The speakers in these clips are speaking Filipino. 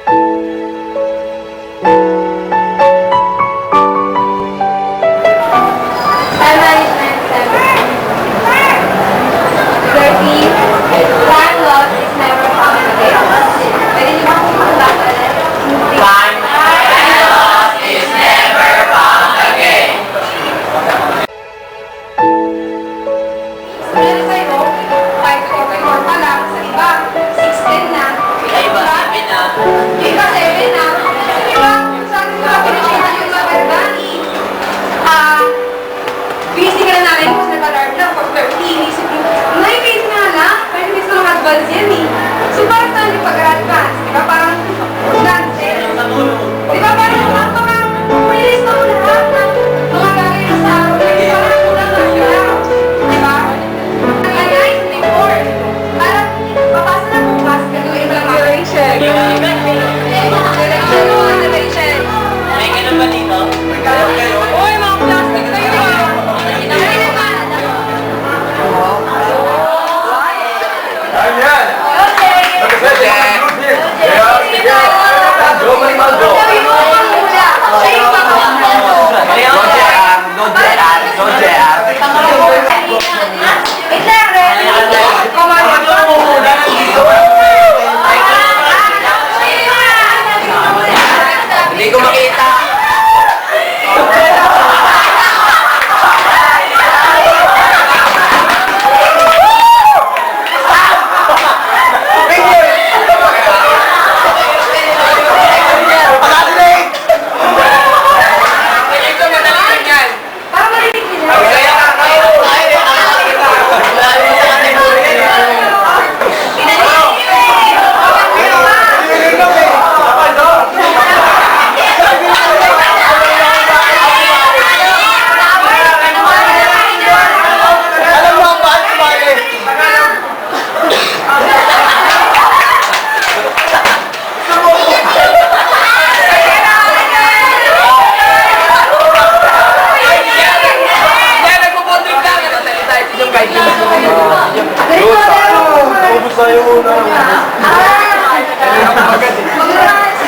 Time management 13. Time lost is never found again. Pwede niyo ba kung magbabalan? Time lost is never found again. Sabi sa'yo, 5:04 pa lang, sa iba, 6:10 na. Iba, 7 na. Iba, 7 na. Iba, sabi ko, pinasyahan yung mga gandani. Busy ka na namin kung nag-alarm lang pag 13. Isip mo, may base nga lang. Pero base na mag-advance yan eh. So, parang saan yung pag-advance? Di ba? Parang, dance. Di ba? Parang release na mo lahat ng mga gagawin mo sa araw. Kasi parang kulang na siya. Di ba? Nag-align before. Parang, papasa na bukas. Gagawin mo lang mga Rachel. Direction mo, Rachel. May ganun ba dito? Uy, mga plastic kayo ah. Hindi ko makita. Para marinig nila.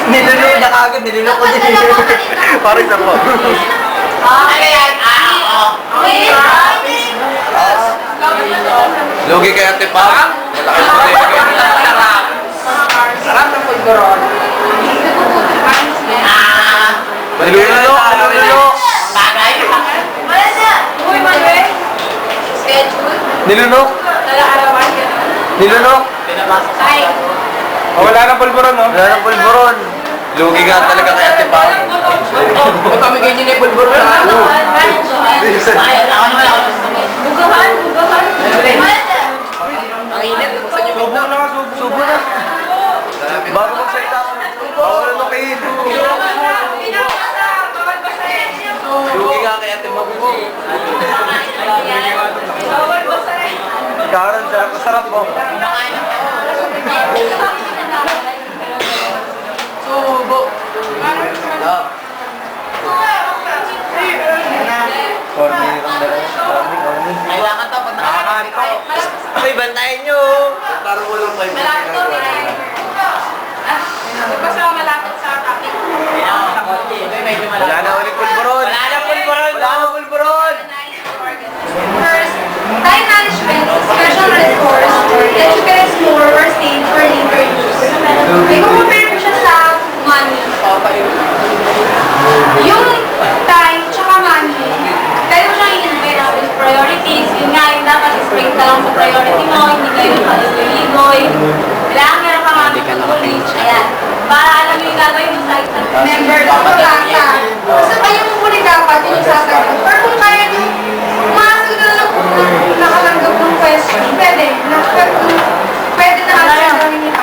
Nilunok na kagad, nilunok ko din. Parang isa po. Lugi kay Ate Pam. Sarap ng pulgoron. Nilunok, nilunok. Uy, Manuel. Schedule. Nilunok. Lalaarawan ka na. Nilunok. Ay. Wala nang pulburon, no? Wala ng pulburon. Lugi nga talaga kay Ate Pam. Ba't kami ganyan na yung pulburon? Bugahan, bugahan. Ang init, buksan niyo. Subo na, subo na. Bago magsalita ko. Bawal na nukin. Lugi nga kay Ate Pam. Karon, sarap mo. Subo. Kailangan to pag nakakakanto. Okay, bantayan nyo. Parang walang kayo. Malapit to, Minay. Basta malapit sa topic. Wala na ulit pulburon. Wala na pulburon. Wala na pulburon. First, time management, special resource that you can explore or save for later use. May compare mo siya sa money. Yung time tsaka money, pwede mo siyang i-invest with priorities. Yun nga, yung dapat i-spring ka lang sa priority mo, hindi kayo paligoy-ligoy. Kailangan meron ka mga knowledge. Ayan. Para alam mo yung gagawin mo sa isang member ng pagkasa. Gusto pa yung muli dapat yung sasagot. Pero kung kaya nyo, umasagot na lang kung nakatanggap ng question. Pwede. Pwede na answer na rin yung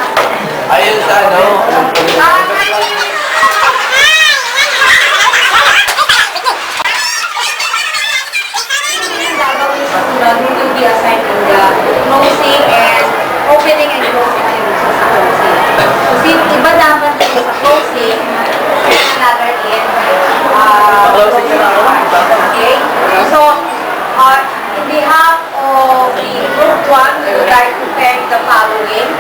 Ayun sa ano. Will be assigned in the closing and opening and closing animation sa closing. Kasi iba dapat din sa closing, another in okay? So, in behalf of the group 1, we would like to thank the following.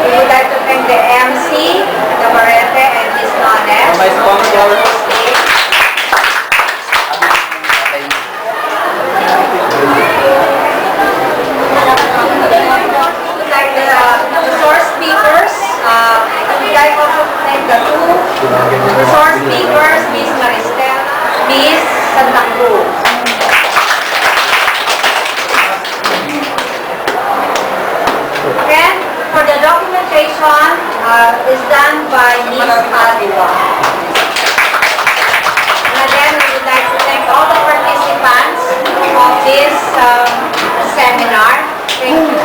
We would like to thank the MC, the Marete, and Miss Nones. My sponsor. Would like the resource speakers. I would like also to thank the two resource speakers, Miss Maristel, Miss Santa Cruz. Then, for the documentation is done by Miss Adila. And again, we would like to thank all the participants of this seminar. Thank you.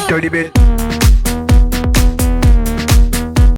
Dirty bit.